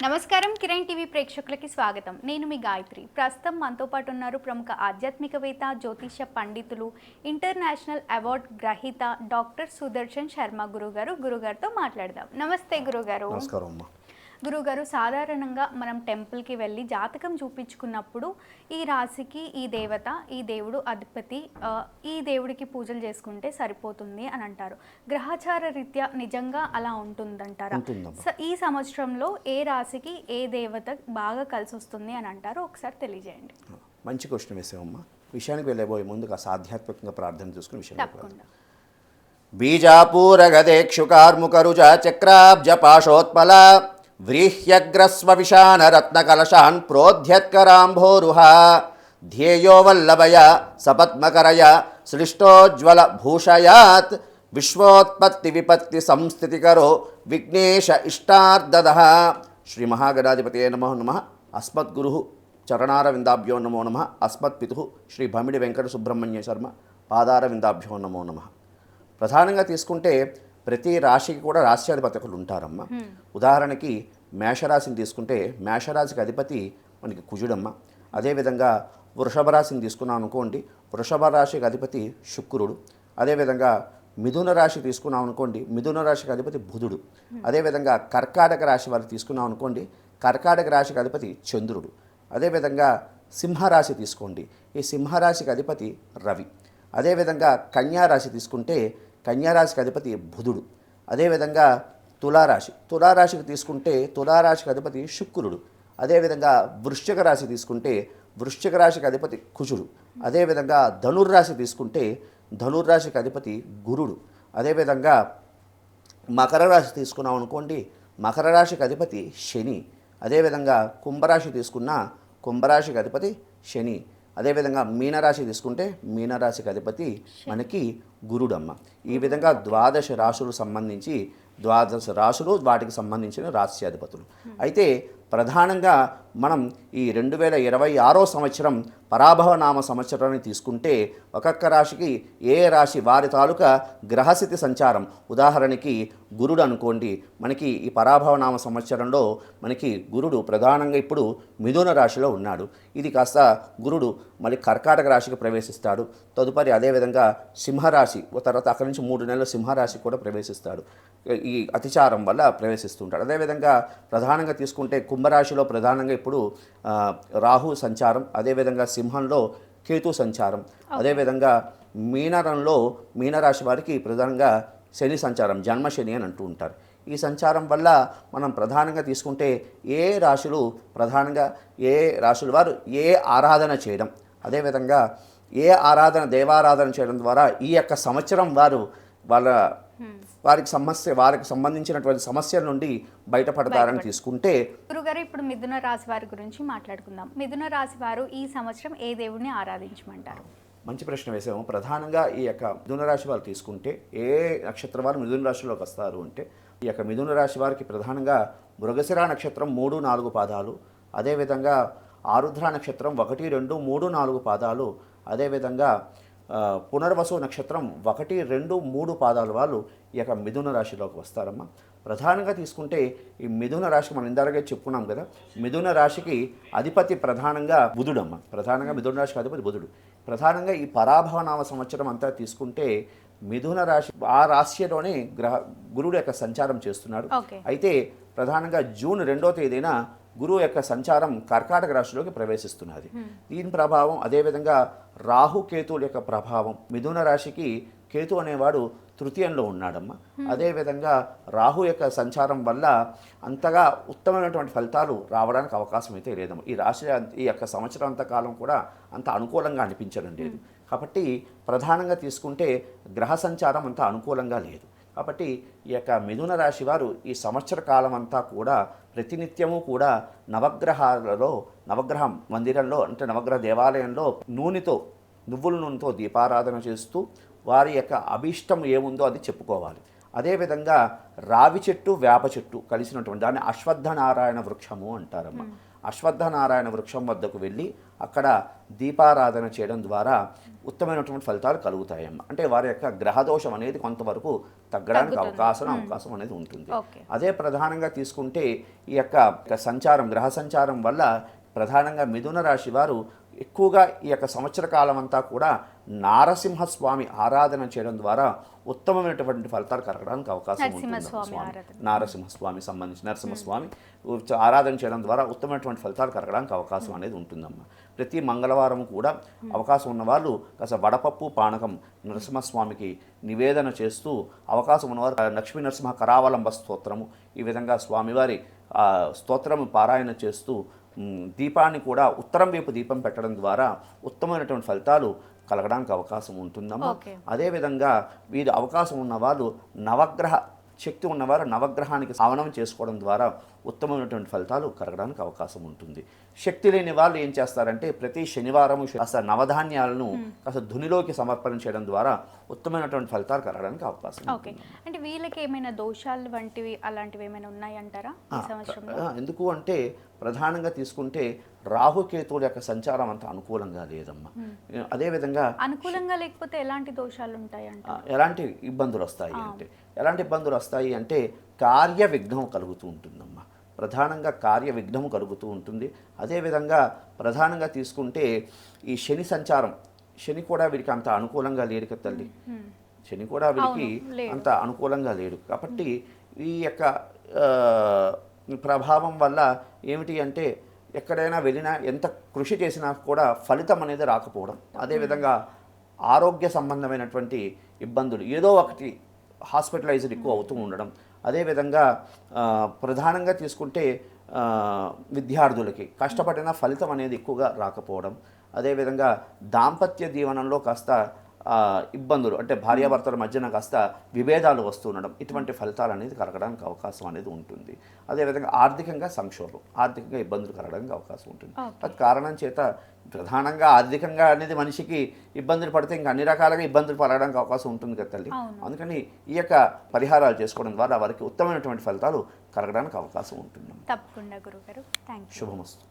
నమస్కారం కిరణ్ టీవీ ప్రేక్షకులకి స్వాగతం. నేను మీ గాయత్రి. ప్రస్తుతం మనతో పాటు ఉన్నారు ప్రముఖ ఆధ్యాత్మికవేత్త, జ్యోతిష పండితులు, ఇంటర్నేషనల్ అవార్డ్ గ్రహీత డాక్టర్ సుదర్శన్ శర్మ గురుగారితో మాట్లాడదాం. నమస్తే గురుగారు. నమస్కారం అమ్మా. గురుగారు, సాధారణంగా మనం టెంపుల్కి వెళ్ళి జాతకం చూపించుకున్నప్పుడు ఈ రాశికి ఈ దేవత, ఈ దేవుడు అధిపతి, ఈ దేవుడికి పూజలు చేసుకుంటే సరిపోతుంది అని అంటారు. గ్రహచార రీత్యా నిజంగా అలా ఉంటుందంటారా? ఈ సంవత్సరంలో ఏ రాశికి ఏ దేవత బాగా కలిసి వస్తుంది అని అంటారు, ఒకసారి తెలియజేయండి. మంచి క్వశ్చన్ వేసామమ్మా. విషయానికి వెళ్ళబోయే ముందు కాస్త ఆధ్యాత్మికంగా ప్రార్థన చేసుకుని విషయం తప్పకుండా. బీజాపూరగదేక్షుకార్ముకరుజ చక్రాబ్జ పాశోత్పల వ్రీహ్యగ్రస్వవిశానరత్నకలశాన్ ప్రోధ్యత్కరాంభోరుహ ధ్యేయో వల్లభయ సపద్మకరయ సృష్టోజ్వల భూషయాత్ విశ్వోత్పత్తి విపత్తి సంస్థితికరో విఘ్నేశ ఇష్టార్థదః. శ్రీ మహాగణాధిపతయే నమో నమః. అస్మద్గురు చరణారవిందాభ్యో నమో నమః. అస్మత్పితు శ్రీ భమిడి వెంకట సుబ్రహ్మణ్య శర్మ పాదారవిందాభ్యో నమో నమః. ప్రధానంగా తీసుకుంటే ప్రతి రాశికి కూడా రాశ్యాధిపతులు ఉంటారమ్మ. ఉదాహరణకి మేషరాశిని తీసుకుంటే మేషరాశికి అధిపతి మనకి కుజుడమ్మ. అదేవిధంగా వృషభ రాశిని తీసుకున్నాం అనుకోండి, వృషభ రాశికి అధిపతి శుక్రుడు. అదేవిధంగా మిథున రాశి తీసుకున్నాం అనుకోండి, మిథున రాశికి అధిపతి బుధుడు. అదేవిధంగా కర్కాటక రాశి వారికి తీసుకున్నాం అనుకోండి, కర్కాటక రాశికి అధిపతి చంద్రుడు. అదేవిధంగా సింహరాశి తీసుకోండి, ఈ సింహరాశికి అధిపతి రవి. అదేవిధంగా కన్యారాశి తీసుకుంటే కన్యారాశికి అధిపతి బుధుడు. అదేవిధంగా తులారాశికి తీసుకుంటే తులారాశికి అధిపతి శుక్రుడు. అదేవిధంగా వృశ్చిక రాశి తీసుకుంటే వృశ్చిక రాశికి అధిపతి కుజుడు. అదేవిధంగా ధనుర్రాశి తీసుకుంటే ధనుర్రాశికి అధిపతి గురుడు. అదేవిధంగా మకర రాశి తీసుకున్నాం అనుకోండి, మకర రాశికి అధిపతి శని. అదేవిధంగా కుంభరాశి తీసుకున్న కుంభరాశికి అధిపతి శని. అదేవిధంగా మీనరాశి తీసుకుంటే మీనరాశికి అధిపతి మనకి గురుడమ్మ. ఈ విధంగా 12 రాశులు సంబంధించి 12 రాశులు, వాటికి సంబంధించిన రాశ్యాధిపతులు. అయితే ప్రధానంగా మనం ఈ 2026 సంవత్సరం పరాభవనామ సంవత్సరాన్ని తీసుకుంటే ఒక్కొక్క రాశికి ఏ రాశి వారి తాలూకా గ్రహస్థితి సంచారం, ఉదాహరణకి గురుడు అనుకోండి, మనకి ఈ పరాభవనామ సంవత్సరంలో మనకి గురుడు ప్రధానంగా ఇప్పుడు మిథున రాశిలో ఉన్నాడు. ఇది కాస్త గురుడు మళ్ళీ కర్కాటక రాశికి ప్రవేశిస్తాడు. తదుపరి అదేవిధంగా సింహరాశి, తర్వాత అక్కడి నుంచి 3 నెలలు సింహరాశి కూడా ప్రవేశిస్తాడు. ఈ అతిచారం వల్ల ప్రవేశిస్తుంటాడు. అదేవిధంగా ప్రధానంగా తీసుకుంటే కుంభరాశిలో ప్రధానంగా ఇప్పుడు రాహు సంచారం, అదేవిధంగా సింహంలో కేతు సంచారం, అదేవిధంగా మీనరాశి వారికి ప్రధానంగా శని సంచారం, జన్మశని అని అంటూ ఉంటారు. ఈ సంచారం వల్ల మనం ప్రధానంగా తీసుకుంటే ఏ రాశులు వారు ఏ ఆరాధన చేయడం, అదేవిధంగా ఏ దేవారాధన చేయడం ద్వారా ఈ యొక్క సంవత్సరం వారికి సంబంధించినటువంటి సమస్యల నుండి బయటపడతారని తీసుకుంటే. గురుగారు, ఇప్పుడు మిథున రాశి వారి గురించి మాట్లాడుకుందాం. మిథున రాశి వారు ఈ సంవత్సరం ఏ దేవుడిని ఆరాధించమంటారు? మంచి ప్రశ్న వేసాము. ప్రధానంగా ఈ యొక్క మిథున రాశి వారు తీసుకుంటే ఏ నక్షత్రం వారు మిథున రాశిలోకి వస్తారు అంటే, ఈ యొక్క మిథున రాశి వారికి ప్రధానంగా మృగశిర నక్షత్రం 3, 4 పాదాలు, అదేవిధంగా ఆరుద్ర నక్షత్రం 1, 2, 3, 4 పాదాలు, అదేవిధంగా పునర్వసు నక్షత్రం 1, 2, 3 పాదాల వాళ్ళు ఈ యొక్క మిథున రాశిలోకి వస్తారమ్మా. ప్రధానంగా తీసుకుంటే ఈ మిథున రాశికి మనం ఇందాకే చెప్పుకున్నాం కదా, మిథున రాశికి అధిపతి ప్రధానంగా బుధుడమ్మ. ప్రధానంగా మిథున రాశికి అధిపతి బుధుడు. ప్రధానంగా ఈ పరాభవనామ సంవత్సరం అంతా తీసుకుంటే మిథున రాశి ఆ రాశిలోనే గురుడు యొక్క సంచారం చేస్తున్నాడు. అయితే ప్రధానంగా జూన్ 2వ తేదీన గురువు యొక్క సంచారం కర్కాటక రాశిలోకి ప్రవేశిస్తున్నది. దీని ప్రభావం, అదేవిధంగా రాహుకేతువుల యొక్క ప్రభావం, మిథున రాశికి కేతు అనేవాడు తృతీయంలో ఉన్నాడమ్మ. అదేవిధంగా రాహు యొక్క సంచారం వల్ల అంతగా ఉత్తమమైనటువంటి ఫలితాలు రావడానికి అవకాశం అయితే లేదమ్మ. ఈ రాశి ఈ యొక్క సంవత్సరం అంతకాలం కూడా అంత అనుకూలంగా అనిపించడం లేదు. కాబట్టి ప్రధానంగా తీసుకుంటే గ్రహ సంచారం అంత అనుకూలంగా లేదు. కాబట్టి ఈ యొక్క మిథున రాశి వారు ఈ సంవత్సర కాలం అంతా కూడా ప్రతినిత్యము కూడా నవగ్రహ మందిరంలో అంటే నవగ్రహ దేవాలయంలో నువ్వుల నూనెతో దీపారాధన చేస్తూ వారి యొక్క అభీష్టం ఏముందో అది చెప్పుకోవాలి. అదేవిధంగా రావి చెట్టు, వేప చెట్టు కలిసినటువంటి దాన్ని అశ్వత్థనారాయణ వృక్షము అంటారమ్మ. అశ్వత్థనారాయణ వృక్షం వద్దకు వెళ్ళి అక్కడ దీపారాధన చేయడం ద్వారా ఉత్తమమైనటువంటి ఫలితాలు కలుగుతాయమ్మ. అంటే వారి యొక్క గ్రహదోషం అనేది కొంతవరకు తగ్గడానికి అవకాశం అనేది ఉంటుంది. అదే ప్రధానంగా తీసుకుంటే ఈ యొక్క సంచారం, గ్రహ సంచారం వల్ల ప్రధానంగా మిథున రాశి వారు ఎక్కువగా ఈ యొక్క సంవత్సర కాలం అంతా కూడా నారసింహస్వామి ఆరాధన చేయడం ద్వారా ఉత్తమమైనటువంటి ఫలితాలు కలగడానికి అవకాశం ఉంటుంది. నారసింహస్వామి సంబంధించి నరసింహస్వామి ఆరాధన చేయడం ద్వారా ఉత్తమమైనటువంటి ఫలితాలు కలగడానికి అవకాశం అనేది ఉంటుందమ్మా. ప్రతి మంగళవారం కూడా అవకాశం ఉన్న వాళ్ళు కాస్త వడపప్పు పానకం నరసింహస్వామికి నివేదన చేస్తూ, అవకాశం ఉన్నవారు లక్ష్మీ నరసింహ కరావలంబ స్తోత్రము ఈ విధంగా స్వామివారి స్తోత్రము పారాయణ చేస్తూ దీపాన్ని కూడా ఉత్తరం వైపు దీపం పెట్టడం ద్వారా ఉత్తమమైనటువంటి ఫలితాలు కలగడానికి అవకాశం ఉంటుందమ్మా. అదేవిధంగా వీరు అవకాశం ఉన్నవాళ్ళు నవగ్రహ శక్తి ఉన్నవారు నవగ్రహానికి శ్రావణం చేసుకోవడం ద్వారా ఉత్తమమైనటువంటి ఫలితాలు కలగడానికి అవకాశం ఉంటుంది. శక్తి లేని వాళ్ళు ఏం చేస్తారంటే ప్రతి శనివారం కాస్త నవధాన్యాలను కాస్త ధునిలోకి సమర్పణ చేయడం ద్వారా ఉత్తమమైనటువంటి ఫలితాలు కలగడానికి అవకాశం ఉంటుంది. అంటే వీళ్ళకి ఏమైనా దోషాలు వంటివి అలాంటివి ఏమైనా ఉన్నాయంటారా ఈ సంవత్సరంలో? ఎందుకు అంటే ప్రధానంగా తీసుకుంటే రాహుకేతువుల యొక్క సంచారం అంత అనుకూలంగా లేదమ్మా. అదేవిధంగా అనుకూలంగా లేకపోతే ఎలాంటి దోషాలు ఉంటాయంట? ఎలాంటి ఇబ్బందులు వస్తాయి అంటే కార్య విఘ్నం కలుగుతూ ఉంటుందమ్మా. ప్రధానంగా కార్య విఘ్నం కలుగుతూ ఉంటుంది. అదేవిధంగా ప్రధానంగా తీసుకుంటే ఈ శని సంచారం, శని కూడా వీరికి అంత అనుకూలంగా లేడు కదా తల్లి. శని కూడా వీరికి అంత అనుకూలంగా లేడు కాబట్టి ఈ యొక్క ప్రభావం వల్ల ఏమిటి అంటే ఎక్కడైనా వెళ్ళినా ఎంత కృషి చేసినా కూడా ఫలితం అనేది రాకపోవడం, అదేవిధంగా ఆరోగ్య సంబంధమైనటువంటి ఇబ్బందులు ఏదో ఒకటి హాస్పిటలైజ్డ్ ఎక్కువ అవుతూ ఉండడం, అదేవిధంగా ప్రధానంగా తీసుకుంటే విద్యార్థులకి కష్టపడిన ఫలితం అనేది ఎక్కువగా రాకపోవడం, అదేవిధంగా దాంపత్య జీవనంలో కాస్త ఇబ్బందులు అంటే భార్యాభర్తల మధ్యన కాస్త విభేదాలు వస్తుండడం, ఇటువంటి ఫలితాలు అనేది కలగడానికి అవకాశం అనేది ఉంటుంది. అదేవిధంగా ఆర్థికంగా సంక్షోభం, ఆర్థికంగా ఇబ్బందులు కలగడానికి అవకాశం ఉంటుంది. అది కారణం చేత ప్రధానంగా ఆర్థికంగా అనేది మనిషికి ఇబ్బందులు పడితే ఇంకా అన్ని రకాలుగా ఇబ్బందులు పడడానికి అవకాశం ఉంటుంది కదా తల్లి. అందుకని ఈ యొక్క పరిహారాలు చేసుకోవడం ద్వారా వారికి ఉత్తమమైనటువంటి ఫలితాలు కలగడానికి అవకాశం ఉంటుంది. తప్పకుండా గురుగారు, థాంక్యూ. శుభమస్తు.